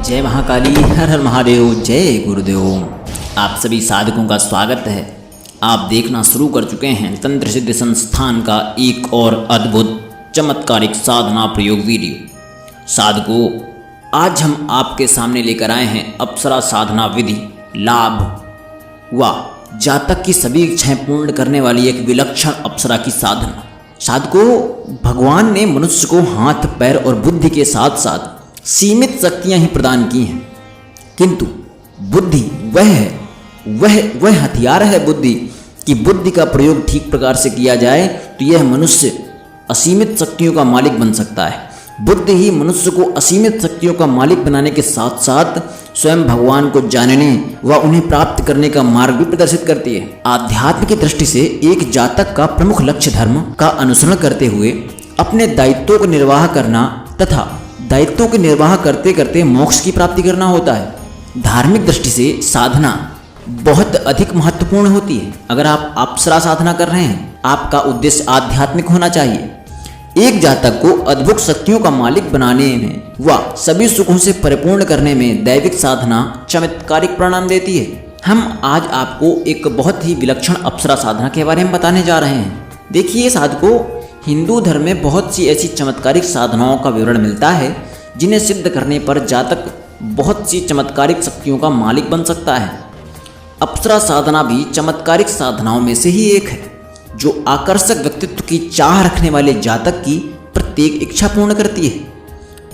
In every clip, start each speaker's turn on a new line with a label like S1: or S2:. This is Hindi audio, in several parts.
S1: जय महाकाली, हर हर महादेव, जय गुरुदेव। आप सभी साधकों का स्वागत है। आप देखना शुरू कर चुके हैं तंत्र सिद्धि संस्थान का एक और अद्भुत चमत्कारिक साधना प्रयोग वीडियो। साधकों, आज हम आपके सामने लेकर आए हैं अप्सरा साधना विधि, लाभ व जातक की सभी इच्छाएं पूर्ण करने वाली एक विलक्षण अप्सरा की साधना। साधकों, भगवान ने मनुष्य को हाथ, पैर और बुद्धि के साथ साथ सीमित शक्तियां ही प्रदान की हैं, किंतु बुद्धि वह हथियार है बुद्धि कि बुद्धि का प्रयोग ठीक प्रकार से किया जाए तो यह मनुष्य असीमित शक्तियों का मालिक बन सकता है। बुद्धि ही मनुष्य को असीमित शक्तियों का मालिक बनाने के साथ साथ स्वयं भगवान को जानने व उन्हें प्राप्त करने का मार्ग भी प्रदर्शित करती है। आध्यात्म की दृष्टि से एक जातक का प्रमुख लक्ष्य धर्म का अनुसरण करते हुए अपने दायित्वों का निर्वाह करना तथा दायित्वों के निर्वाह करते करते मोक्ष की प्राप्ति करना होता है। धार्मिक दृष्टि से साधना बहुत अधिक महत्वपूर्ण होती है। अगर आप अप्सरा साधना कर रहे हैं, आपका उद्देश्य आध्यात्मिक होना चाहिए। एक जातक को अद्भुत शक्तियों का मालिक बनाने में व सभी सुखों से परिपूर्ण करने में दैविक साधना चमत्कारिक परिणाम देती है। हम आज आपको एक बहुत ही विलक्षण अप्सरा साधना के बारे में बताने जा रहे हैं। देखिए साधकों, हिंदू धर्म में बहुत सी ऐसी चमत्कारिक साधनाओं का विवरण मिलता है जिन्हें सिद्ध करने पर जातक बहुत सी चमत्कारिक शक्तियों का मालिक बन सकता है। अप्सरा साधना भी चमत्कारिक साधनाओं में से ही एक है, जो आकर्षक व्यक्तित्व की चाह रखने वाले जातक की प्रत्येक इच्छा पूर्ण करती है।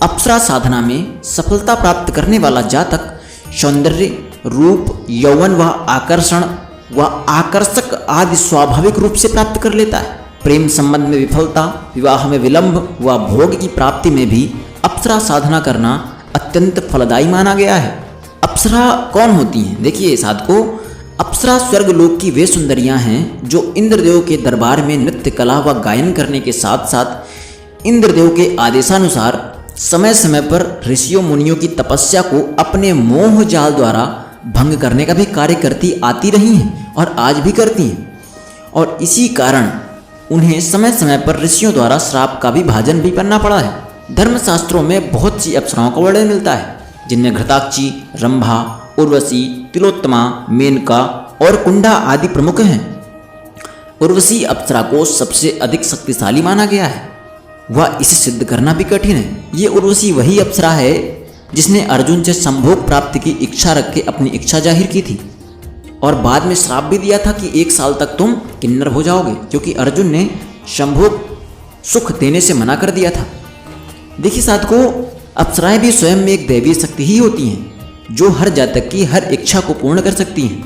S1: अप्सरा साधना में सफलता प्राप्त करने वाला जातक सौंदर्य, रूप, यौवन व आकर्षण व आकर्षक आदि स्वाभाविक रूप से प्राप्त कर लेता है। प्रेम संबंध में विफलता, विवाह में विलंब व भोग की प्राप्ति में भी अप्सरा साधना करना अत्यंत फलदायी माना गया है। अप्सरा कौन होती हैं? देखिए साधकों, अप्सरा स्वर्गलोक की वे सुंदरियां हैं जो इंद्रदेव के दरबार में नृत्य कला व गायन करने के साथ साथ इंद्रदेव के आदेशानुसार समय समय पर ऋषियों मुनियों की तपस्या को अपने मोह जाल द्वारा भंग करने का भी कार्य करती आती रही हैं और आज भी करती हैं। और इसी कारण उन्हें समय समय पर ऋषियों द्वारा श्राप का भी भाजन भी करना पड़ा है। धर्मशास्त्रों में बहुत सी अप्सराओं का वर्णन मिलता है, जिनमें घृताक्षी, रंभा, उर्वशी, तिलोत्तमा, मेनका और कुंडा आदि प्रमुख हैं। उर्वशी अप्सरा को सबसे अधिक शक्तिशाली माना गया है। वह इसे सिद्ध करना भी कठिन है। ये उर्वशी वही अप्सरा है जिसने अर्जुन से संभोग प्राप्ति की इच्छा रख के अपनी इच्छा जाहिर की थी और बाद में श्राप भी दिया था कि 1 साल तक तुम किन्नर हो जाओगे, क्योंकि अर्जुन ने संभोग सुख देने से मना कर दिया था। देखिए साधकों, अप्सराएं भी स्वयं में एक दैवीय शक्ति ही होती हैं जो हर जातक की हर इच्छा को पूर्ण कर सकती हैं।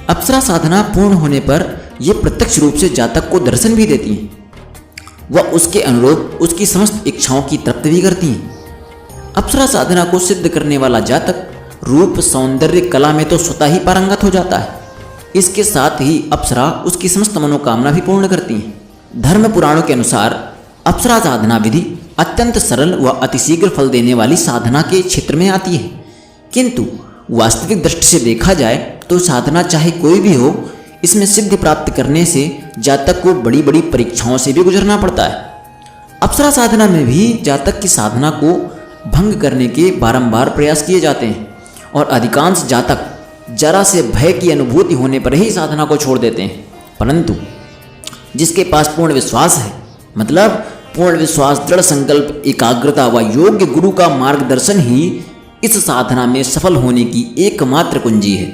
S1: अप्सरा साधना पूर्ण होने पर यह प्रत्यक्ष रूप से जातक को दर्शन भी देती हैं। वह उसके अनुरूप उसकी समस्त इच्छाओं की तृप्ति भी करती हैं। अप्सरा साधना को सिद्ध करने वाला जातक रूप, सौंदर्य, कला में तो स्वतः ही पारंगत हो जाता है। इसके साथ ही अप्सरा उसकी समस्त मनोकामना भी पूर्ण करती हैं। धर्म पुराणों के अनुसार अप्सरा साधना विधि अत्यंत सरल व अतिशीघ्र फल देने वाली साधना के क्षेत्र में आती है, किंतु वास्तविक दृष्टि से देखा जाए तो साधना चाहे कोई भी हो, इसमें सिद्धि प्राप्त करने से जातक को बड़ी बड़ी परीक्षाओं से भी गुजरना पड़ता है। अप्सरा साधना में भी जातक की साधना को भंग करने के बारंबार प्रयास किए जाते हैं और अधिकांश जातक जरा से भय की अनुभूति होने पर ही साधना को छोड़ देते हैं। परंतु जिसके पास पूर्ण विश्वास है, मतलब पूर्ण विश्वास, दृढ़ संकल्प, एकाग्रता व योग्य गुरु का मार्गदर्शन ही इस साधना में सफल होने की एकमात्र कुंजी है।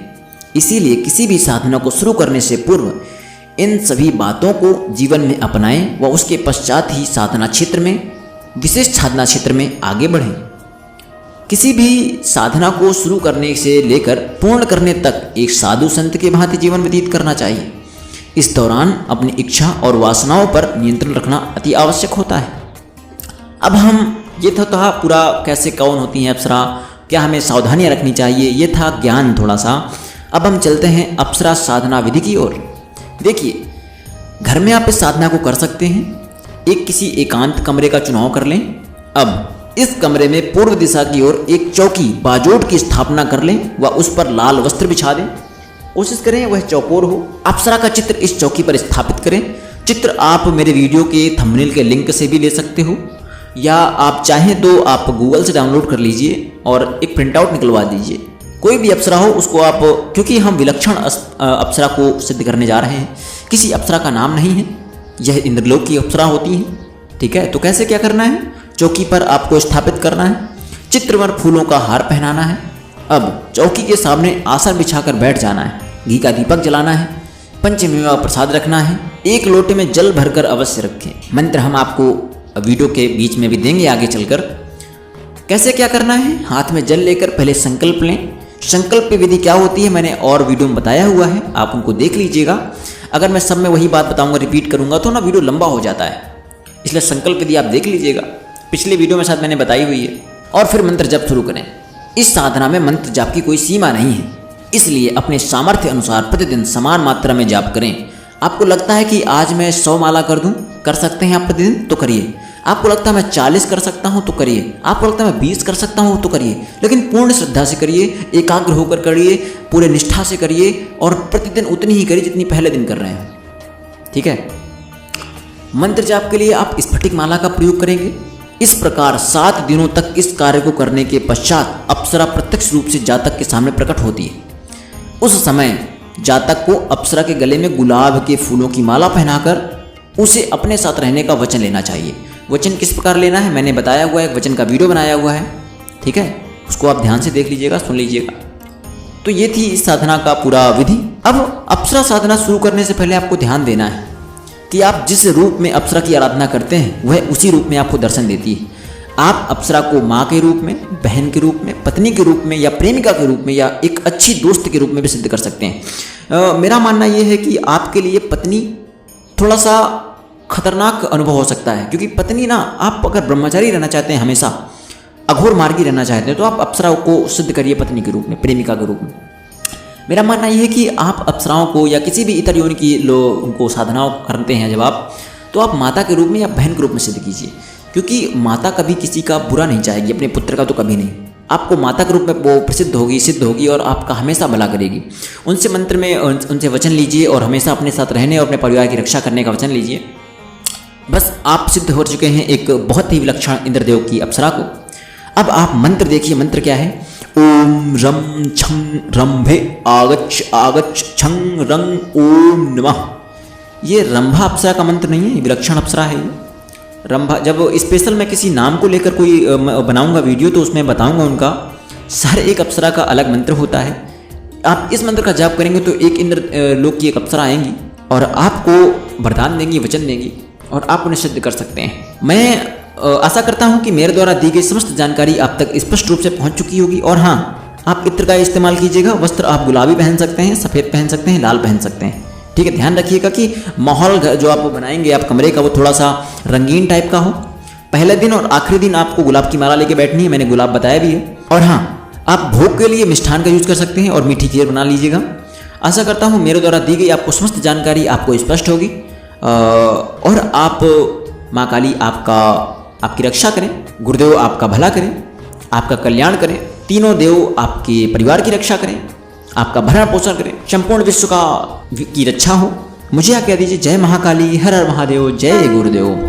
S1: इसीलिए किसी भी साधना को शुरू करने से पूर्व इन सभी बातों को जीवन में अपनाएं व उसके पश्चात ही साधना क्षेत्र में, विशेष साधना क्षेत्र में आगे बढ़ें। किसी भी साधना को शुरू करने से लेकर पूर्ण करने तक एक साधु संत के भांति जीवन व्यतीत करना चाहिए। इस दौरान अपनी इच्छा और वासनाओं पर नियंत्रण रखना अति आवश्यक होता है। अब हम ये था पूरा कैसे कौन होती हैं अप्सरा, क्या हमें सावधानियां रखनी चाहिए, ये था ज्ञान थोड़ा सा। अब हम चलते हैं अप्सरा साधना विधि की ओर। देखिए, घर में आप इस साधना को कर सकते हैं। एक किसी एकांत कमरे का चुनाव कर लें। अब इस कमरे में पूर्व दिशा की ओर एक चौकी बाजोट की स्थापना कर लें व उस पर लाल वस्त्र बिछा दें। कोशिश करें वह चौकोर हो। अप्सरा का चित्र इस चौकी पर स्थापित करें। चित्र आप मेरे वीडियो के थंबनेल के लिंक से भी ले सकते हो, या आप चाहें तो आप गूगल से डाउनलोड कर लीजिए और एक प्रिंट आउट निकलवा दीजिए। कोई भी अप्सरा हो उसको आप, क्योंकि हम विलक्षण अप्सरा को सिद्ध करने जा रहे हैं, किसी अप्सरा का नाम नहीं है, यह इंद्रलोक की अप्सरा होती है। ठीक है, तो कैसे क्या करना है, चौकी पर आपको स्थापित करना है, चित्र पर फूलों का हार पहनाना है। अब चौकी के सामने आसन बिछाकर बैठ जाना है, घी का दीपक जलाना है, पंचमेवा प्रसाद रखना है, एक लोटे में जल भरकर अवश्य रखें। मंत्र हम आपको वीडियो के बीच में भी देंगे आगे चलकर। कैसे क्या करना है, हाथ में जल लेकर पहले संकल्प लें। संकल्प की विधि क्या होती है मैंने और वीडियो में बताया हुआ है, आप उनको देख लीजिएगा। अगर मैं सब में वही बात बताऊंगा, रिपीट करूंगा तो ना वीडियो लंबा हो जाता है, इसलिए संकल्प विधि आप देख लीजिएगा, पिछले वीडियो में शायद मैंने बताई हुई है। और फिर मंत्र जप शुरू करें। इस साधना में मंत्र जाप की कोई सीमा नहीं है, इसलिए अपने सामर्थ्य अनुसार प्रतिदिन समान मात्रा में जाप करें। आपको लगता है कि आज मैं 100 माला कर दूं, कर सकते हैं आप प्रतिदिन, तो करिए। आपको लगता है मैं 40 कर सकता हूं तो करिए। आपको लगता है मैं 20 कर सकता हूं तो करिए, लेकिन पूर्ण श्रद्धा से करिए, एकाग्र होकर करिए, पूरे निष्ठा से करिए, और प्रतिदिन उतनी ही करिए जितनी पहले दिन कर रहे हैं। ठीक है। मंत्र जाप के लिए आप स्फटिक माला का प्रयोग करेंगे। इस प्रकार 7 दिनों तक इस कार्य को करने के पश्चात अप्सरा प्रत्यक्ष रूप से जातक के सामने प्रकट होती है। उस समय जातक को अप्सरा के गले में गुलाब के फूलों की माला पहनाकर उसे अपने साथ रहने का वचन लेना चाहिए। वचन किस प्रकार लेना है मैंने बताया हुआ है, वचन का वीडियो बनाया हुआ है। ठीक है, उसको आप ध्यान से देख लीजिएगा, सुन लीजिएगा। तो ये थी इस साधना का पूरा विधि। अब अप्सरा साधना शुरू करने से पहले आपको ध्यान देना है कि आप जिस रूप में अप्सरा की आराधना करते हैं वह उसी रूप में आपको दर्शन देती है। आप अप्सरा को माँ के रूप में, बहन के रूप में, पत्नी के रूप में, या प्रेमिका के रूप में, या एक अच्छी दोस्त के रूप में भी सिद्ध कर सकते हैं। मेरा मानना यह है कि आपके लिए पत्नी थोड़ा सा खतरनाक अनुभव हो सकता है, क्योंकि पत्नी ना, आप अगर ब्रह्मचारी रहना चाहते हैं, हमेशा अघोर मार्गी रहना चाहते हैं, तो आप अप्सरा को सिद्ध करिए पत्नी के रूप में, प्रेमिका के रूप में। मेरा मानना यह है कि आप अप्सराओं को या किसी भी इतर योनि की लोगों को साधनाओं करते हैं जब आप, तो आप माता के रूप में या बहन के रूप में सिद्ध कीजिए, क्योंकि माता कभी किसी का बुरा नहीं चाहेगी, अपने पुत्र का तो कभी नहीं। आपको माता के रूप में वो प्रसिद्ध होगी, सिद्ध होगी, और आपका हमेशा भला करेगी। उनसे मंत्र में उनसे वचन लीजिए और हमेशा अपने साथ रहने और अपने परिवार की रक्षा करने का वचन लीजिए। बस आप सिद्ध हो चुके हैं एक बहुत ही विलक्षण इंद्रदेव की अप्सरा को। अब आप मंत्र देखिए, मंत्र क्या है, ओम रम छं रंभे आगच्छ आगच्छ छं रंग ओम नमः। ये रंभा अप्सरा का मंत्र नहीं है, ये विलक्षण अप्सरा है। ये रंभा, जब स्पेशल मैं किसी नाम को लेकर कोई बनाऊंगा वीडियो तो उसमें बताऊंगा उनका, हर एक अप्सरा का अलग मंत्र होता है। आप इस मंत्र का जाप करेंगे तो एक इंद्र लोक की एक अप्सरा आएंगी और आपको वरदान देंगी, वचन देंगी, और आप उन्हें सिद्ध कर सकते हैं। मैं आशा करता हूं कि मेरे द्वारा दी गई समस्त जानकारी आप तक स्पष्ट रूप से पहुंच चुकी होगी। और हाँ, आप इत्र का इस्तेमाल कीजिएगा। वस्त्र आप गुलाबी पहन सकते हैं, सफ़ेद पहन सकते हैं, लाल पहन सकते हैं। ठीक है, ध्यान रखिएगा कि माहौल जो आप बनाएंगे आप कमरे का, वो थोड़ा सा रंगीन टाइप का हो। पहले दिन और आखिरी दिन आपको गुलाब की माला लेके बैठनी है, मैंने गुलाब बताया भी है। और हाँ, आप भोग के लिए मिष्ठान का यूज कर सकते हैं और मीठी खीर बना लीजिएगा। आशा करता हूँ मेरे द्वारा दी गई आपको समस्त जानकारी आपको स्पष्ट होगी, और आप माँ काली आपकी रक्षा करें, गुरुदेव आपका भला करें, आपका कल्याण करें, तीनों देव आपके परिवार की रक्षा करें, आपका भरण पोषण करें, संपूर्ण विश्व की रक्षा हो। मुझे क्या कह दीजिए, जय महाकाली, हर हर महादेव, जय गुरुदेव।